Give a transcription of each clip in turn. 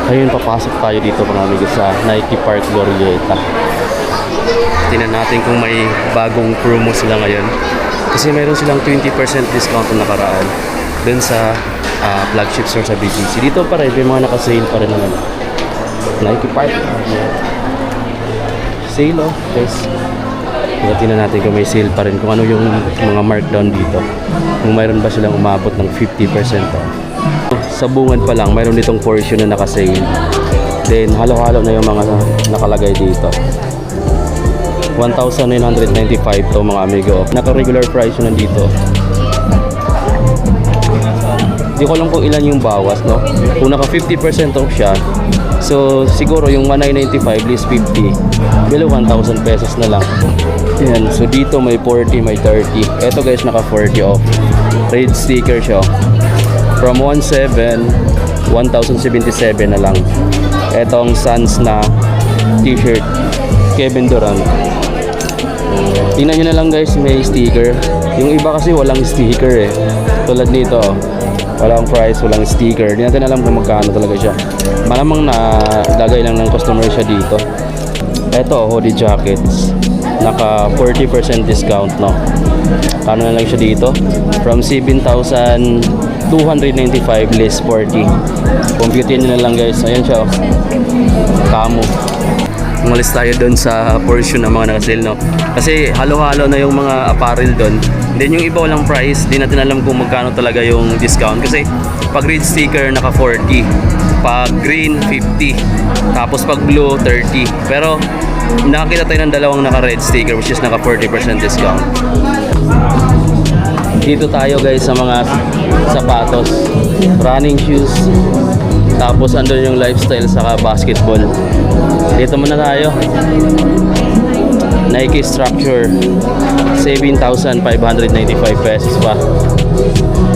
Ayun, papasok tayo dito mga amigo sa Nike Park Glorieta. Tingnan natin kung may bagong promo sila ngayon. Kasi meron silang 20% discount na nakaraan dun sa flagship store sa BGC. Dito pa rin, may mga nakasale pa rin naman. Nike Park. Sale guys. Tingnan natin kung may sale pa rin, kung ano yung mga markdown dito. Kung mayroon ba silang umabot ng 50% off. Sa bungan pa lang, mayroon ditong portion na nakasale. Then, halo-halo na yung mga nakalagay dito. 1,995 to mga amigo. Naka-regular price yun nandito. Hindi ko alam kung ilan yung bawas, no? Kung naka 50% off siya, so siguro yung 1,995 less 50, below 1,000 pesos na lang. Yan. So dito may 40, may 30. Eto guys, naka 40 off. Red sticker siya. From 1,700, 1,077 na lang. Etong Suns na t-shirt, Kevin Durant. Tingnan nyo na lang guys, may sticker. Yung iba kasi walang sticker eh. Tulad nito, walang price, walang sticker. Hindi natin alam kung magkano talaga siya. Malamang na lagay lang ng customer siya dito. Eto, hoodie jackets. Naka 40% discount, no? Kano na lang siya dito? From 7,295 less 40. Compute nyo na lang guys. Ayan siya, oh. Kamo. Umalis tayo doon sa portion ng mga naka-sale, no? Kasi halo-halo na yung mga apparel doon. Then yung iba walang price, di natin alam kung magkano talaga yung discount. Kasi pag red sticker naka 40, pag green 50, tapos pag blue 30. Pero nakakita tayo ng dalawang naka red sticker which is naka 40% discount. Dito tayo guys sa mga sapatos, running shoes, tapos andun yung lifestyle saka basketball. Dito muna tayo. Nike Structure, 7,595 pesos pa.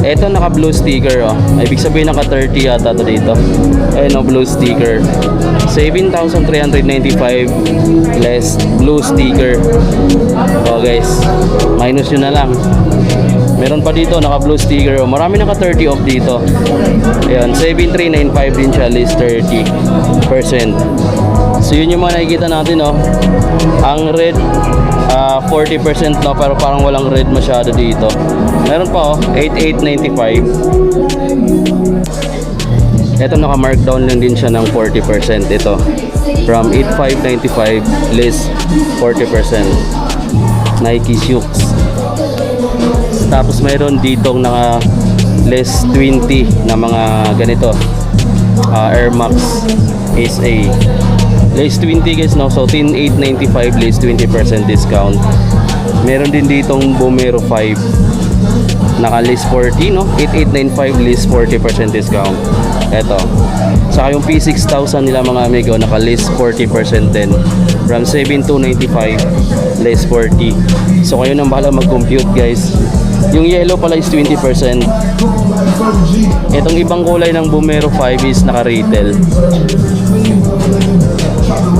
Ito naka blue sticker, oh. Ibig sabihin naka 30 yata to dito. Ayun, oh, blue sticker, 7,395 less blue sticker. Oh guys, minus yun na lang. Meron pa dito naka blue sticker, oh. Marami naka 30 off dito. Ayun, 7,395 din siya, less 30%. So yun yung mga nakikita natin, oh. Ang red 40%, no, pero parang walang red masyado dito. Meron pa, oh, 8,895. Ito naka markdown lang din siya ng 40%. Ito from 8,595 less 40%. Nike shoes. Tapos mayroon ditong naka less 20 na mga ganito, Air Max SA. Less 20 guys, no? So 10,895 less 20% discount. Meron din ditong Bomero 5 naka less 40, no? 8,895 less 40% discount. Eto. Saka yung P6000 nila mga amigo, naka less 40% din. From 7,295 less 40. So kayo nang bahala mag-compute guys. Yung yellow pala is 20%. Itong ibang kulay ng Bomero 5 is naka-retail.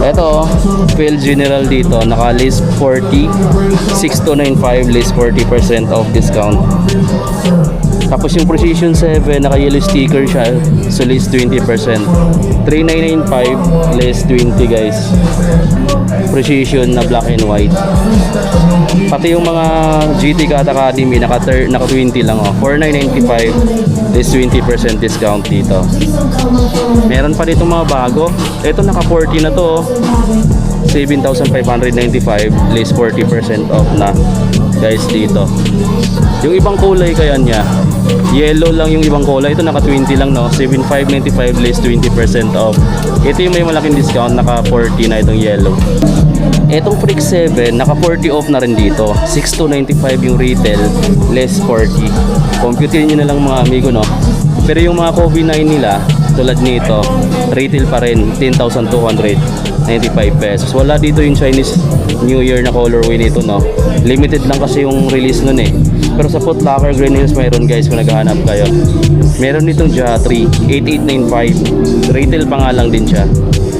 Ito, Phil General dito, naka list 40, 6,295 list 40% off discount. Tapos yung Precision 7, naka yellow sticker siya, so list 20%. 3,995 list 20 guys. Precision na black and white. Pati yung mga GT Cat Academy naka 20 lang, oh. 4,995 list 20% discount dito. Meron pa dito mga bago. Ito naka 40 na to, oh. 7,595 list 40% off na guys dito. Yung ibang kulay kaya niya, yellow lang yung ibang kulay. Ito naka 20 lang, no? 7,595 less 20% off. Ito yung may malaking discount, naka 40 na itong yellow. Etong Freak 7, naka 40 off na rin dito. 6,295 yung retail, less 40. Computerin nyo na lang mga amigo, no? Pero yung mga Kobe 9 nila, tulad nito, retail pa rin 10,295 pesos. Wala dito yung Chinese New Year na colorway nito, no? Limited lang kasi yung release nun eh. Pero sa Foot Locker Green Hills mayroon guys kung naghahanap kayo. Meron ditong Ja3 8,895. Retail pa nga lang din siya.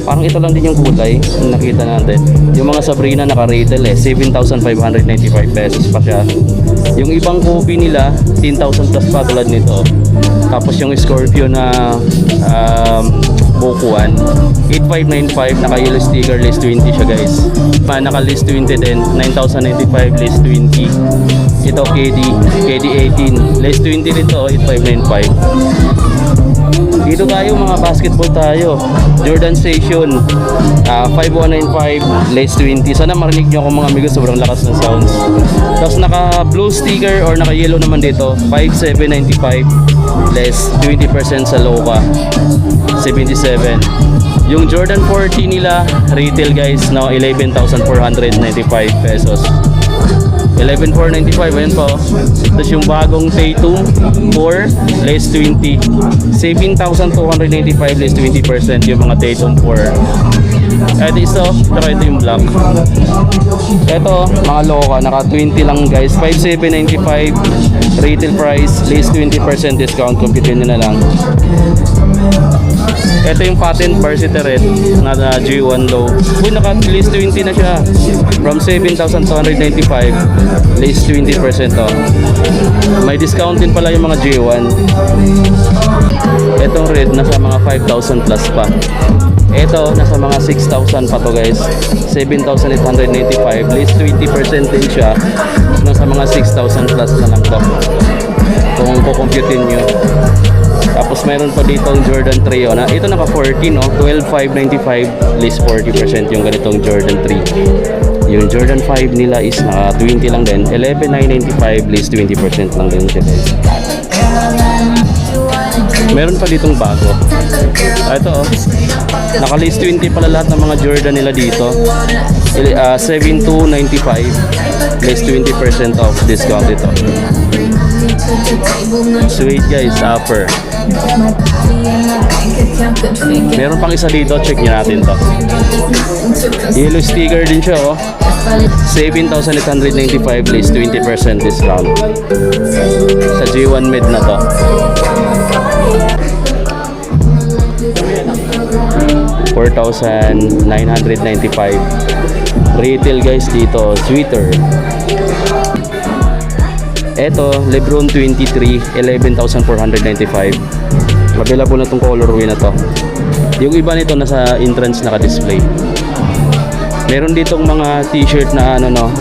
Parang ito lang din yung kulay na nakita natin. Yung mga Sabrina naka-retail eh, 7,595 pesos pa siya. Yung ibang Kobe nila 10,000 plus pa tulad nito. Tapos yung Scorpio na Book 1. 8595, naka yellow sticker, list 20 siya guys. Naka list 20 din, 9,095 list 20. Ito KD18, list 20 dito, 8595. Dito tayo, mga basketball tayo. Jordan Station, 5195 less 20. Sana marinig nyo ako mga amigo, sobrang lakas ng sounds. Tapos naka blue sticker or naka yellow naman dito, 5795 less 20% sa Loka, 77. Yung Jordan 40 nila retail guys, no, 11,495 pesos. 11,495, ayan po. Tapos yung bagong Tatum 4 less 20, 17,295 less 20% yung mga Tatum 4. Ito ito, tsaka ito yung black. Ito, mga Loka, naka 20 lang guys, 5,795 retail price, less 20% discount, compute nyo na lang. Ito yung patent varsity red na G1 low. Uy, naka list 20 na siya. From 7,295, list 20% to. May discount din pala yung mga G1. Itong red nasa mga 5,000 plus pa. Ito nasa mga 6,000 pa to guys. 7,895, list 20% din siya. Nasa mga 6,000 plus na lang to. Kung kukumputin nyo. Tapos mayroon pa dito ang Jordan 3 na ito naka 14 no, 12,595 list 40% yung ganitong Jordan 3. Yung Jordan 5 nila is naka 20 lang din, 11,995 list 20% lang din siya guys. Meron pa ditong bago. Ito oh. Naka list 20 pala lahat ng mga Jordan nila dito. 7,295 list 20% off discount ito. Sweet guys, upper. Meron pang isa dito, check nyo natin to. Yellow sticker din siya oh. 7,895 list 20% discount. Sa G1 mid na to. $4,995 retail guys dito, sweater. Eto, Lebron 23, 11,495. Available na tong colorway na to. Yung iba nito nasa entrance naka-display. Meron ditong mga t-shirt na ano no,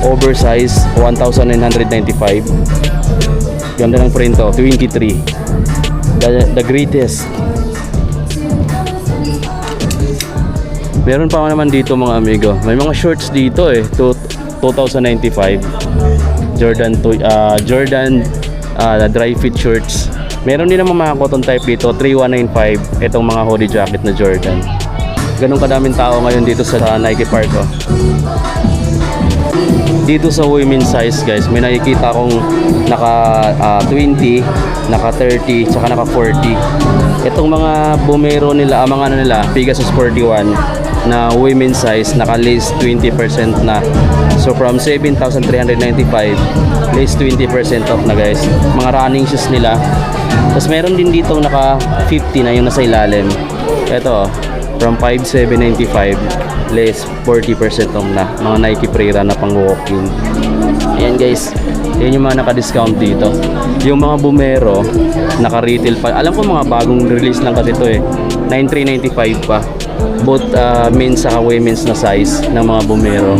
oversize, 1,995. Ganda ng print to, 23. The greatest. Meron pa naman dito mga amigo. May mga shorts dito eh, 2,095. Jordan dry fit shorts. Meron din naman mga cotton type dito, 3,195. Itong mga hoodie jacket na Jordan. Ganun kadaming tao ngayon dito sa Nike Park oh. Dito sa women's size guys, may nakikita akong naka 20, naka 30, tsaka naka 40. Itong mga bumero nila, mga ano nila, Pegasus 41 na women's size, naka list 20% na. So from 7,395, list 20% off na guys. Mga running shoes nila. Tapos meron din dito naka 50 na yung nasa ilalim. Ito from 5,795, less 40% off na. Mga Nike Prera na pang walking. Ayan guys, yan yung mga naka-discount dito. Yung mga bumero, naka-retail pa. Alam ko mga bagong release lang kasi ito eh. 9,395 pa. Both men's saka women's na size ng mga bumero.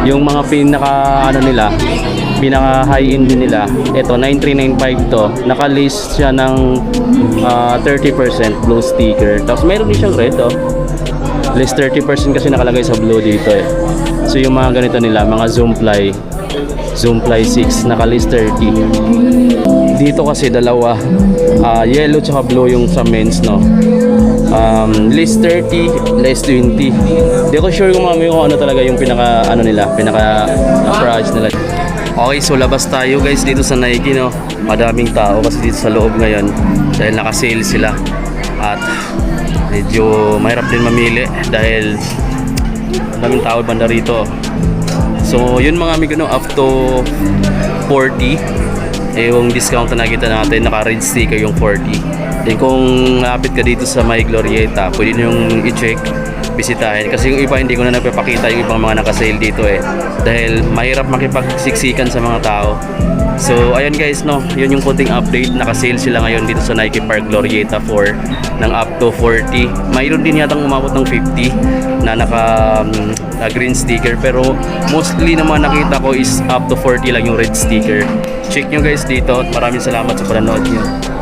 Yung mga pinaka ano nila, pinaka high end din nila, ito 9,395 to. Naka-list siya ng 30% blue sticker. Tapos meron din siyang red oh. List 30% kasi nakalagay sa blue dito eh. So yung mga ganito nila, mga Zoom Fly 6, naka-list 30. Dito kasi dalawa, yellow tsaka blue yung sa men's no. List 30, list 20. Hindi ko sure kung ano talaga yung pinaka ano nila, pinaka price nila. Okay, so labas tayo guys dito sa Nike no. Madaming tao kasi dito sa loob ngayon dahil naka-sale sila. At medyo mahirap din mamili dahil madaming tao banda rito. So yun mga amigo no, up to 40 yung discount na nakita natin, naka-red sticker yung 40. Then kung lapit ka dito sa May Glorieta, pwede nyo yung i-check bisitahin. Kasi yung iba hindi ko na napapakita yung ibang mga nakasale dito eh. Dahil mahirap makipagsiksikan sa mga tao. So ayun guys, no, yun yung kunting update. Nakasale sila ngayon dito sa Nike Park Glorieta 4 ng up to 40. Mayroon din yatang umabot ng 50 na na green sticker, pero mostly naman nakita ko is up to 40 lang yung red sticker. Check nyo guys dito at maraming salamat sa panonood nyo.